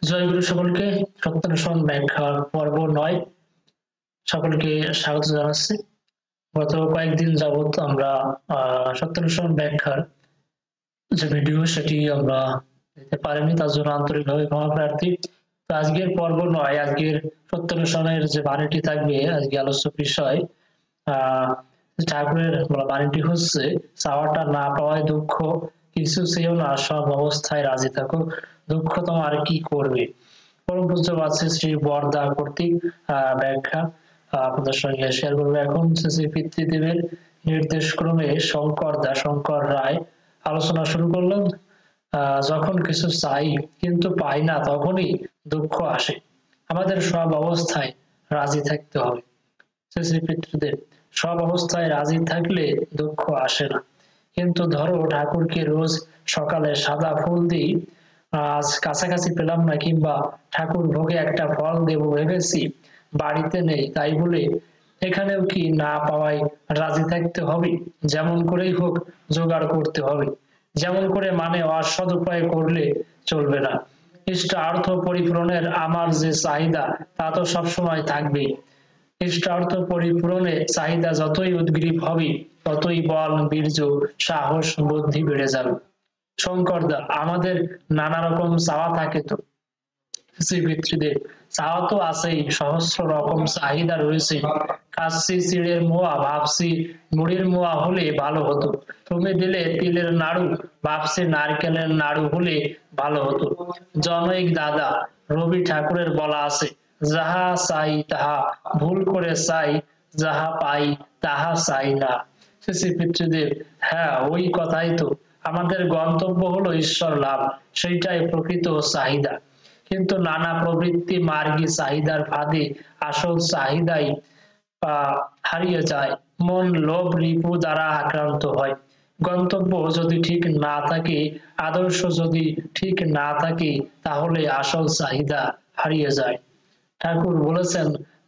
জয়গুরু সকলকে। সত্যান্বেষণ ব্যাখ্যার পর্ব ৯ সকলকে স্বাগত জানাচ্ছি। গত কয়েকদিন যাবত আমরা সত্যান্বেষণ ব্যাখ্যার যে ভিডিও সেটি আমরা দিতে পারিনি, তার জন্য আন্তরিকভাবে ক্ষমা প্রার্থী। তো আজকের পর্ব ৯, আজকের সত্যান্বেষণের যে বাণীটি থাকবে, আজকে আলোচ্য বিষয় ঠাকুরের বাণীটি হচ্ছে, চাওয়াটা না পাওয়ায় দুঃখ, কিছু চেয়েও না, সব অবস্থায় রাজি থাকো, দুঃখ তোমার কি করবে। পরম পূজ্যপাদ শ্রী বরদা কর্তৃক ব্যাখ্যা আপনাদের সঙ্গে শেয়ার করবো। এখন শ্রী পিতৃদেবের নির্দেশ ক্রমে শঙ্কর রায় আলোচনা শুরু করলেন। যখন কিছু চাই কিন্তু পাই না, তখনই দুঃখ আসে। আমাদের সব অবস্থায় রাজি থাকতে হবে। শ্রী পিতৃদেব, সব অবস্থায় রাজি থাকলে দুঃখ আসে না। কিন্তু ধরো ঠাকুরকে রোজ সকালে সাদা ফুল দিই, আজ কাছাকাছি পেলাম না, কিংবা ঠাকুর ভোগে একটা ফল দেব ভেবেছি, বাড়িতে নেই, তাই বলে এখানেও কি না পাওয়ায় রাজি থাকতে হবে? যেমন করেই হোক জোগাড় করতে হবে। যেমন করে মানে অসৎ উপায় করলে চলবে না। ইষ্টার্থ পরিপূরণের আমার যে চাহিদা, তা তো সবসময় থাকবেই। ইষ্টার্থ পরিপূরণে চাহিদা যতই উদ্গ্রীব হবে, ততই বল, বীর্য, সাহস, বুদ্ধি বেড়ে যাবে। শঙ্করদা, আমাদের নানা রকম চাওয়া থাকে তো। শ্রী পিতৃদেব, চাওয়া তো আছেই, সহস্র রকম চাহিদা রয়েছে। খাচ্ছি চিড়ের মোয়া, ভাবছি মুড়ির মোয়া হলে ভালো হতো। তুমি দিলে তিলের নাড়ু, ভাবছি নারকেলের নাড়ু হলে ভালো হতো। জনৈক দাদা রবি ঠাকুরের বলা আছে, যাহা চাই তাহা ভুল করে চাই, যাহা পাই তাহা চাই না। শ্রী পিতৃদেব, হ্যাঁ, ওই কথাই তো। আমাদের গন্তব্য হলো ঈশ্বর লাভ, সেইটাই প্রকৃত চাহিদা। কিন্তু নানা প্রবৃত্তি মার্গী চাহিদার ফাঁদে আসল চাহিদাই হারিয়ে যায়। মন লোভ রিপু দ্বারা আক্রান্ত হয়। গন্তব্য যদি ঠিক না থাকে, আদর্শ যদি ঠিক না থাকে, তাহলে আসল চাহিদা হারিয়ে যায়। ঠাকুর বলেছেন,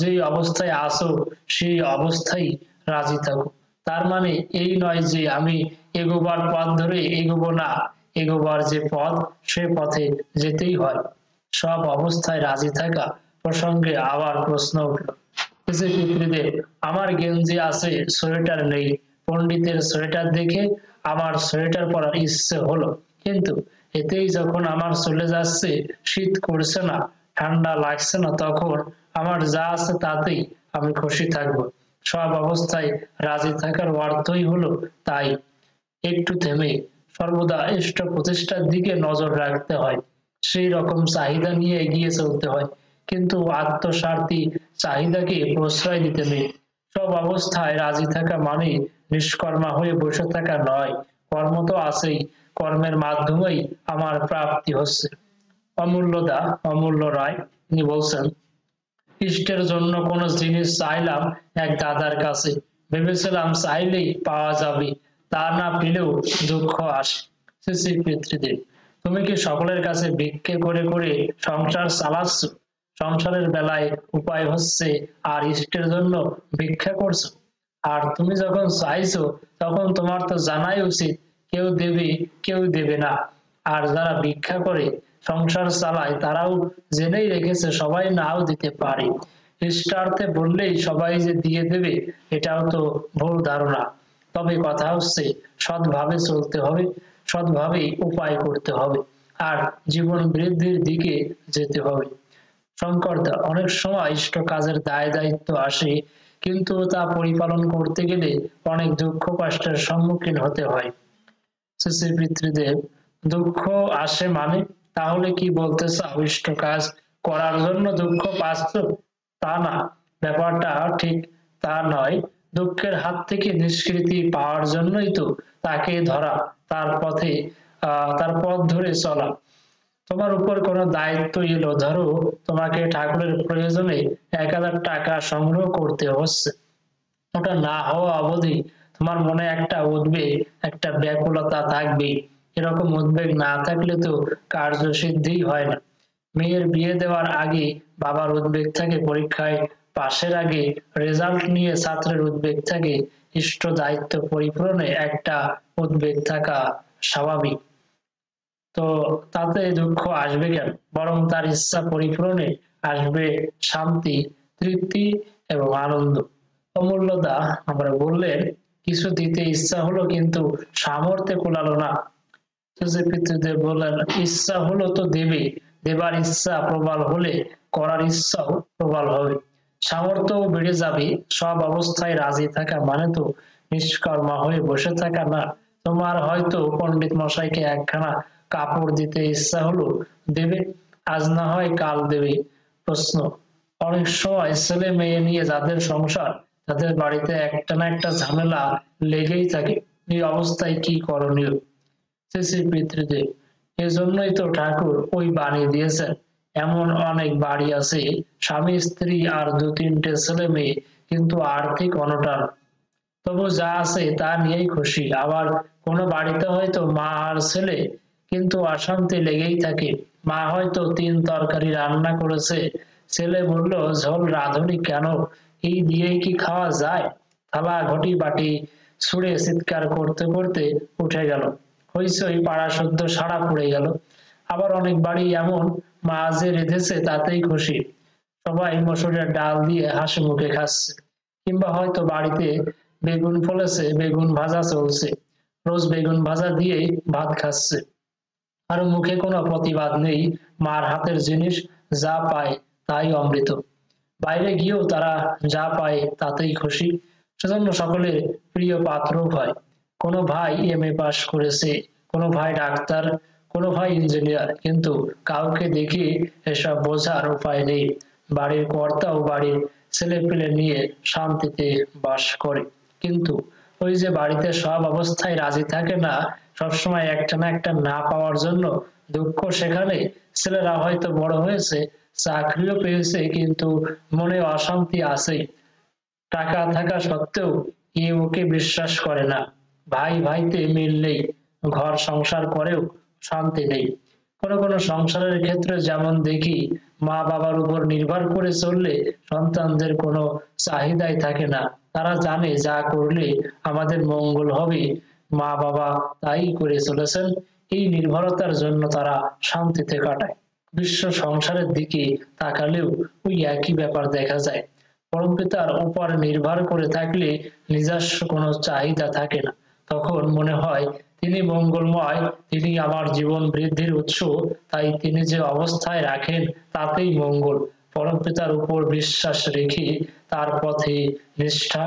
যে অবস্থায় আছো সেই অবস্থায় রাজি থাকো। তার মানে এই নয় যে আমি এগোবার পথ ধরে এগোবো না, এগোবার যে পথ সে পথে যেতেই হয়। সব অবস্থায় রাজি থাকা প্রসঙ্গে আবার প্রশ্ন উঠল, পিতৃদেব, আমার গেঞ্জি আছে, সোয়েটার নেই। পণ্ডিতের সোয়েটার দেখে আমার সোয়েটার পরার ইচ্ছে হলো, কিন্তু এতেই যখন আমার চলে যাচ্ছে, শীত করছে না, ঠান্ডা লাগছে না, তখন আমার যা আছে তাতেই আমি খুশি থাকবো। সব অবস্থায় রাজি থাকার অর্থই হলো তাই। একটু থেমে সর্বদা ইষ্ট প্রতিষ্ঠার দিকে নজর রাখতে হয়, সেই রকম চাহিদা নিয়ে এগিয়ে চলতে হয়, কিন্তু আত্মস্বার্থী চাহিদাকে প্রশ্রয় দিতে নেই। সব অবস্থায় রাজি থাকা মানে নিষ্কর্মা হয়ে বসে থাকা নয়। কর্ম তো আছেই, কর্মের মাধ্যমেই আমার প্রাপ্তি হচ্ছে। অমূল্য রায় তিনি বলছেন, ইষ্টের জন্য কোনো জিনিস চাইলাম এক দাদার কাছে, ভেবেছিলাম চাইলেই পাওয়া যাবে, তা না পেলেও দুঃখ আসে। শ্রী পিতৃদেব, তুমি কি সকলের কাছে ভিক্ষে করে করে সংসার চালাচ্ছ? সংসারের বেলায় উপায় হচ্ছে আর ইষ্টের জন্য ভিক্ষা করছো? আর তুমি যখন চাইছো, তখন তোমার তো জানাই উচিত, কেউ দেবে কেউ দেবে না। আর যারা ভিক্ষা করে সংসার চালায়, তারাও জেনেই রেখেছে সবাই নাও দিতে পারে। ইষ্টার্থে বললেই সবাই যে দিয়ে দেবে, এটাও তো ভুল ধারণা। তবে কথা হচ্ছে, সৎভাবে চলতে হবে, সৎভাবেই উপায় করতে হবে, আর জীবন বৃদ্ধির দিকে যেতে হবে। শঙ্করদা, অনেক সময় ইষ্ট কাজের দায় দায়িত্ব আসে, কিন্তু তা পরিপালন করতে গেলে অনেক দুঃখ কষ্টের সম্মুখীন হতে হয়। শ্রী পিতৃদেব, দুঃখ আসে মানে? তাহলে কি বলতে চাও ইষ্ট কাজ করার জন্য দুঃখ পাচ্ছ? তা না, ব্যাপারটা ঠিক তা নয়। দুঃখের হাত থেকে নিষ্কৃতি পাওয়ার জন্যই তো তাকে ধরা, তার পথ ধরে চলা। তোমার উপর কোনো দায়িত্ব এলো, ধরো তোমাকে ঠাকুরের প্রয়োজনে 1000 টাকা সংগ্রহ করতে হচ্ছে। ওটা না হওয়া অবধি তোমার মনে একটা উদ্বেগ, একটা ব্যাকুলতা থাকবে। এরকম উদ্বেগ না থাকলে তো কার্যসিদ্ধি হয় না। মেয়ের বিয়ে দেওয়ার আগে বাবার উদ্বেগ থাকে, পরীক্ষায় পাশের আগে রেজাল্ট নিয়ে ছাত্রের উদ্বেগ থাকে, ইষ্ট দায়িত্ব পরিপূরণে একটা উদ্বেগ থাকা স্বাভাবিক। তো তাতে দুঃখ আসবে কেন, বরং তার ইচ্ছা পরিপূরণে আসবে শান্তি, তৃপ্তি এবং আনন্দ। অমূল্যদা আমরা বললেন, কিছু দিতে ইচ্ছা হলো কিন্তু সামর্থ্যে কুলালো না। পিতৃদেব বললেন, ইচ্ছা হলো তো দেবে, দেবার ইচ্ছা প্রবল হলে করার ইচ্ছাও প্রবল হবে, সামর্থ্যও বেড়ে যাবে। সব অবস্থায় রাজি থাকা মানে তো নিষ্কর্মা হয়ে বসে থাকা না। তোমার হয়তো পণ্ডিত মশাইকে একখানা কাপড় দিতে ইচ্ছা হলো, দেবে, আজ না হয় কাল দেবে। প্রশ্ন, অনেক সময় ছেলে মেয়ে নিয়ে যাদের সংসার, তাদের বাড়িতে একটা না একটা ঝামেলা লেগেই থাকে। এই অবস্থায় কি করণীয়? শ্রী পিতৃদেব, এজন্যই তো ঠাকুর ওই বাণী দিয়েছেন। এমন অনেক বাড়ি আছে, স্বামী স্ত্রী আর দু তিনটে ছেলে মেয়ে, কিন্তু আর্থিক অনটন, তবু যা আছে তা নিয়েই খুশি। আবার কোনো বাড়িতে হয়তো মা আর ছেলে, কিন্তু অশান্তি লেগেই থাকে। মা হয়তো 3 তরকারি রান্না করেছে, ছেলে বলল ঝোল রাঁধুনি কেন, এই দিয়েই কি খাওয়া যায়? থালা ঘটি বাটি ছুঁড়ে চিৎকার করতে করতে উঠে গেল, হইচই পাড়া শুদ্ধ সাড়া পড়ে গেল। আবার অনেক বাড়ি এমন, মা যে রেঁধেছে তাতেই খুশি, সবাই মসুরের ডাল দিয়ে হাসি মুখে খাচ্ছে। কিংবা হয়তো বাড়িতে বেগুন ফলেছে, বেগুন ভাজা চলছে, রোজ বেগুন ভাজা দিয়েই ভাত খাচ্ছে, আর মুখে কোনো প্রতিবাদ নেই। মার হাতের জিনিস যা পায় তাই অমৃত। বাইরে গিয়েও তারা যা পায় তাতেই খুশি, সেজন্য সকলের প্রিয় পাত্র হয়। কোনো ভাই MA পাস করেছে, কোনো ভাই ডাক্তার, কোনো ভাই ইঞ্জিনিয়ার, কিন্তু কাউকে দেখে এসব বোঝার উপায় নেই। বাড়ির কর্তাও বাড়ির ছেলেপিলে নিয়ে শান্তিতে বাস করে, কিন্তু ওই যে বাড়িতে সব অবস্থায় রাজি থাকে না, সবসময় একটা না একটা না পাওয়ার জন্য দুঃখ সেখানে। ছেলেরা হয়তো বড় হয়েছে, চাকরিও পেয়েছে, কিন্তু মনে অশান্তি আছেই। টাকা থাকা সত্ত্বেও কেউ ওকে বিশ্বাস করে না। ভাই ভাইতে মিল নেই, ঘর সংসার করেও শান্তি নেই। কোনো কোনো সংসারের ক্ষেত্রে যেমন দেখি, মা বাবার উপর নির্ভর করে চললে সন্তানদের কোনো চাহিদাই থাকে না। তারা জানে যা করলে আমাদের মঙ্গল হবে, মা বাবা তাই করে চলেছেন। এই নির্ভরতার জন্য তারা শান্তিতে কাটায়। বিশ্ব সংসারের দিকে তাকালেও ওই একই ব্যাপার দেখা যায়। পরমপিতার উপর নির্ভর করে থাকলে নিজস্ব কোনো চাহিদা থাকে না। তখন মনে হয় তিনি মঙ্গলময়, তিনি আমার জীবন বৃদ্ধির উৎস, তাই তিনি যে অবস্থায় রাখেন তাতেই মঙ্গল। পরমপিতার উপর বিশ্বাস রেখে তার পথে নিষ্ঠা,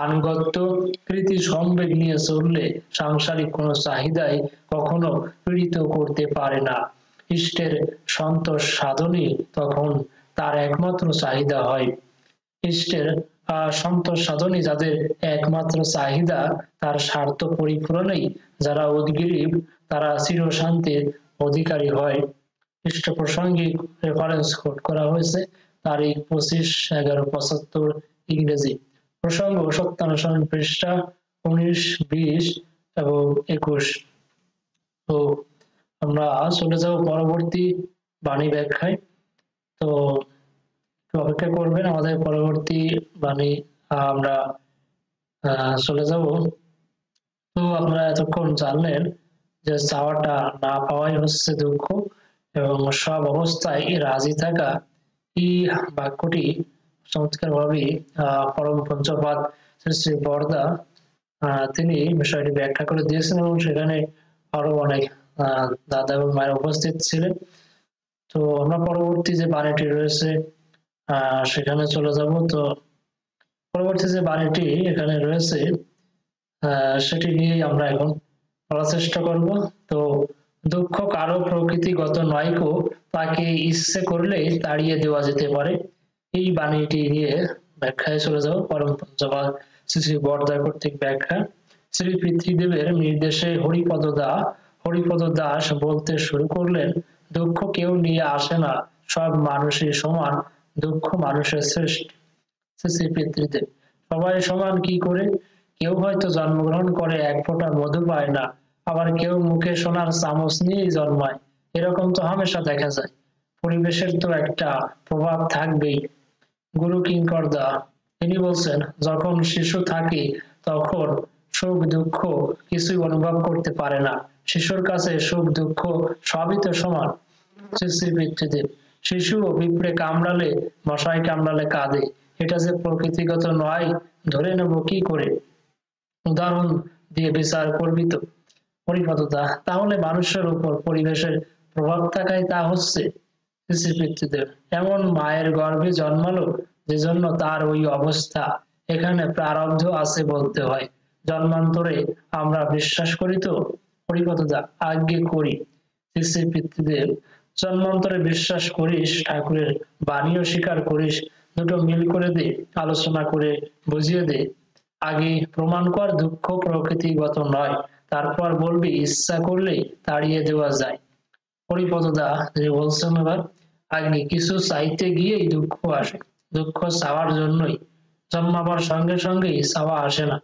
আনুগত্য, প্রীতি সম্বেগ নিয়ে চললে সাংসারিক কোনো চাহিদাই কখনো পীড়িত করতে পারে না। ইষ্টের সন্তোষ সাধনই তখন তার একমাত্র চাহিদা হয়। ইষ্টের সন্তোষ সাধনই যাদের একমাত্র চাহিদা, তার স্বার্থ পরিপূরণেই যারা উদ্গ্রীব, তারা চিরশান্তির অধিকারী হয়। ইষ্ট প্রসঙ্গিক রেফারেন্স কোট করা হয়েছে, তারিখ 25/11/75 ইংরেজি। প্রসঙ্গ 57 পৃষ্ঠা 19, 20 এবং 21। তো আমরা চলে যাব পরবর্তী বাণী ব্যাখ্যায়। তো অপেক্ষা করবেন, আমাদের পরবর্তী বাণী আমরা চলে যাব। তো আপনারা এতক্ষণ জানলেন যে চাওয়াটা না পাওয়াই হচ্ছে দুঃখ, এবং সব অবস্থায় রাজি থাকা। এই বাক্যটি চমৎকার ভাবে পরম পঞ্চপাদ শ্রী শ্রী বরদা তিনি বিষয়টি ব্যাখ্যা করে দিয়েছেন, এবং সেখানে আরো অনেক দাদা এবং মায়ের উপস্থিত ছিলেন। তো আমরা পরবর্তী যে বাণীটি রয়েছে সেখানে চলে যাব। তো পরবর্তী যে বাণীটি এখানে রয়েছে সেটি নিয়েই আমরা এখন বলার চেষ্টা করব। তো দুঃখ কারো প্রকৃতিগত নয়কো, তাকে ইচ্ছে করলে তাড়িয়ে দেওয়া যেতে পারে। এই বাণীটি নিয়ে ব্যাখ্যায় চলে যাব। পরম পঞ্চপাদ শ্রী শ্রী বরদা কর্তৃক ব্যাখ্যা। শ্রী পিতৃদেবের নির্দেশে হরিপদ দাস বলতে শুরু করলেন, দুঃখ কেউ নিয়ে আসে না, সব মানুষই সমান, দুঃখ মানুষের সৃষ্টি। শ্রী শ্রী পিতৃদেব, সবাই সমান কি করে? কেউ হয়তো জন্মগ্রহণ করে এক ফোঁটা মধু পায় না, আবার কেউ মুখে সোনার চামচ নিয়েই জন্মায়, এরকম তো হামেশা দেখা যায়। পরিবেশের তো একটা প্রভাব থাকবেই। গুরু কিঙ্করদা তিনি বলছেন, যখন শিশু থাকে তখন সুখ দুঃখ কিছুই অনুভব করতে পারে না, শিশুর কাছে সুখ দুঃখ সবই তো সমান। শ্রী পিতৃদেব, শিশু ও পিঁপড়ে কামড়ালে, মশাই কামড়ালে কাঁদে, এটা যে প্রকৃতিগত নয় ধরে নেব কি করে? উদাহরণ দিয়ে বিচার করবি তো? পরিপতদা, তাহলে মানুষের উপর পরিবেশের প্রভাব থাকায় তা হচ্ছে। শ্রী পিতৃদেব, এমন মায়ের গর্ভে জন্মালো যে জন্য তার ওই অবস্থা, এখানে প্রারব্ধ আছে বলতে হয়। জন্মান্তরে আমরা বিশ্বাস করি তো? পরিপতদা, আজ্ঞে করি। শ্রী পিতৃদেব, জন্মান্তরে বিশ্বাস করিস, ঠাকুরের বাণীও স্বীকার করিস, দুটো মিল করে দে, আলোচনা করে বুঝিয়ে দে। আগে প্রমাণ কর দুঃখ প্রকৃতিগত নয়, তারপর বলবি ইচ্ছা করলে তাড়িয়ে দেওয়া যায়। পরিপতদা, যে বলছেন এবার? আগে কিছু চাইতে গিয়েই দুঃখ আসে, দুঃখ চাওয়ার জন্যই, জন্মাবার সঙ্গে সঙ্গেই চাওয়া আসে না।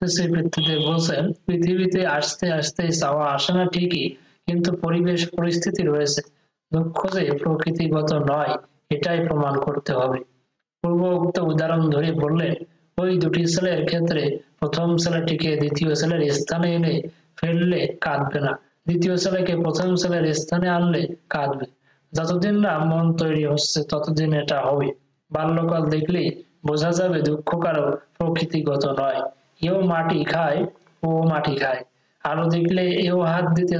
শ্রী পিতৃদেব বলছেন, পৃথিবীতে আসতে আসতে চাওয়া আসে না ঠিকই, কিন্তু পরিবেশ পরিস্থিতি রয়েছে। দুঃখ যে প্রকৃতিগত নয় এটাই প্রমাণ করতে হবে। পূর্ব উক্ত উদাহরণ ধরে বললেন, ওই দুটি ছেলের ক্ষেত্রে প্রথম ছেলেটিকে দ্বিতীয় ছেলের স্থানে এনে ফেললে কাঁদবে না, দ্বিতীয় ছেলেকে প্রথম ছেলের স্থানে আনলে কাঁদবে। যতদিন না মন তৈরি হচ্ছে ততদিন এটা হবে। বাল্যকাল দেখলেই বোঝা যাবে দুঃখ কারো প্রকৃতিগত নয়। এও মাটি খায়, ও মাটি খায়। আলো দেখলে এও হাত দিতে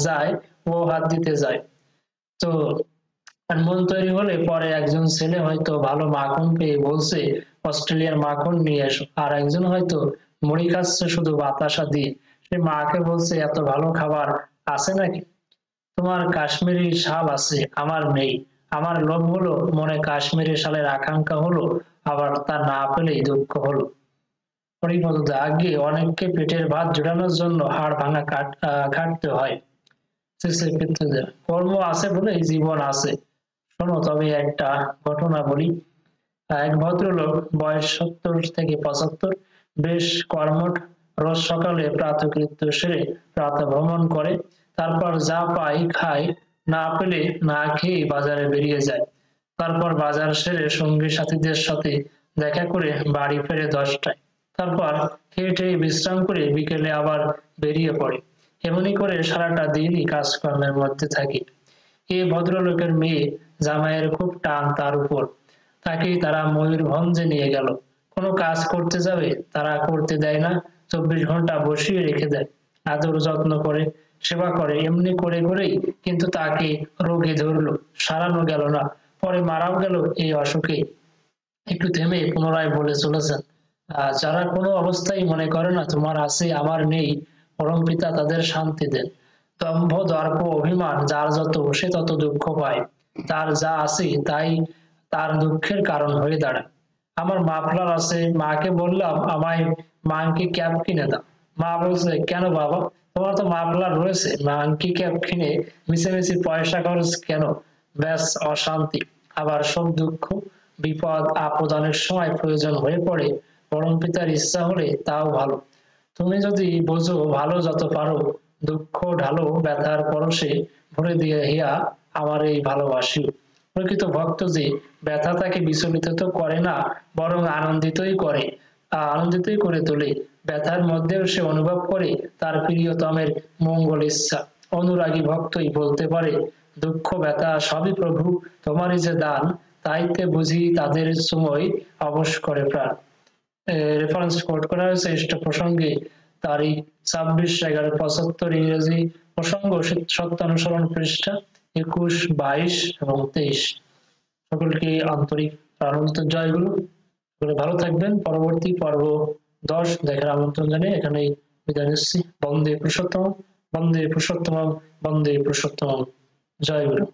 যায়, ও হাত দিতে যায়। তো মন তৈরি হলে পরে একজন ছেলে হয়তো ভালো মাখন পেয়ে বলছে অস্ট্রেলিয়ার মাখন নিয়ে এসো, আর একজন হয়তো মুড়ি খাচ্ছে শুধু বাতাসা দিয়ে, সে মাকে বলছে এত ভালো খাবার আছে নাকি? তোমার কাশ্মীরি শাল আছে, আমার নেই। আমার লোভ হলো, মনে কাশ্মীরি শালের আকাঙ্ক্ষা হলো, আবার তা না পেলেই দুঃখ হলো। পরিপতদা, আগে অনেককে পেটের ভাত জোটানোর জন্য হাড় ভাঙা খাটতে হয়। কর্ম আছে বলে জীবন আছে। শোনো তবে একটা ঘটনা বলি। এক ভদ্রলোক, বয়স 70 থেকে 75, বেশ কর্মঠ, রোজ সকালে প্রাতঃকৃত্য সেরে প্রাতঃ ভ্রমণ করে, তারপর যা পায় খায়, না পেলে না খেয়ে বাজারে বেরিয়ে যায়। তারপর বাজার সেরে সঙ্গী সাথীদের সাথে দেখা করে বাড়ি ফেরে 10টায়। তারপর খেয়ে টেয়ে বিশ্রাম করে বিকেলে আবার বেরিয়ে পড়ে। এমনি করে সারাটা দিনই কাজকর্মের মধ্যে থাকে। এই ভদ্রলোকের মেয়ে জামাইয়ের খুব টান তার উপর, তাকেই তারা ময়ূরভঞ্জে নিয়ে গেল। কোনো কাজ করতে যাবে, তারা করতে দেয় না, 24 ঘন্টা বসিয়ে রেখে দেয়, আদর যত্ন করে, সেবা করে, এমনি করে করেই কিন্তু তাকে রোগে ধরলো, সারানো গেল না, পরে মারাও গেল এই অসুখে। একটু থেমে পুনরায় বলে চলেছেন, যারা কোনো অবস্থায় মনে করে না তোমার আছে আমার নেই, পরমপিতা তাদের শান্তি দেন। দম্ভ দর্প অভিমান যার যত, সে তত দুঃখ পায়। তার যা আছে তাই তার দুঃখের কারণ হয়ে দাঁড়ায়। আমার মাফলার আছে, মাকে বললাম আমায় মাংকি ক্যাপ কিনে দাও। মা বলছে, কেন বাবা, তোমার তো মাফলার রয়েছে, মাংকি ক্যাপ কিনে মিছেমিছি পয়সা খরচ কেন? ব্যাস অশান্তি। আবার সব দুঃখ বিপদ আপদ অনেক সময় প্রয়োজন হয়ে পড়ে, পরম পিতার ইচ্ছা হলে তাও ভালো। তুমি যদি বোঝো ভালো যত পারো, দুঃখ ঢালো ব্যথার পরশে ভরে দিয়ে হিয়া আমার এই ভালোবাসি। প্রকৃত ভক্ত যে ব্যথা তাকে বিচলিত তো করে না, বরং আনন্দিতই করে তোলে। ব্যথার মধ্যেও সে অনুভব করে তার প্রিয়তমের মঙ্গল ইচ্ছা। অনুরাগী ভক্তই বলতে পারে, দুঃখ ব্যথা সবই প্রভু তোমারই যে দান, তাইতে বুঝি তাদের সময় অবশ করে প্রাণ। রেফারেন্স কোট করা হয়েছে ইষ্ট প্রসঙ্গে, তারিখ 26/11/75, ইংরেজি প্রসঙ্গ সত্যানুসরণ পৃষ্ঠা 21, 22 এবং 23। সকলকে আন্তরিক আনন্দ জয়গুলো। ভালো থাকবেন। পরবর্তী পর্ব 10 দেখার আমন্ত্রণ জানিয়ে এখানেই বিদায় নিচ্ছি। বন্দে পুরুষোত্তম, বন্দে পুরুষোত্তম, বন্দে পুরুষোত্তম। জয়গুরু।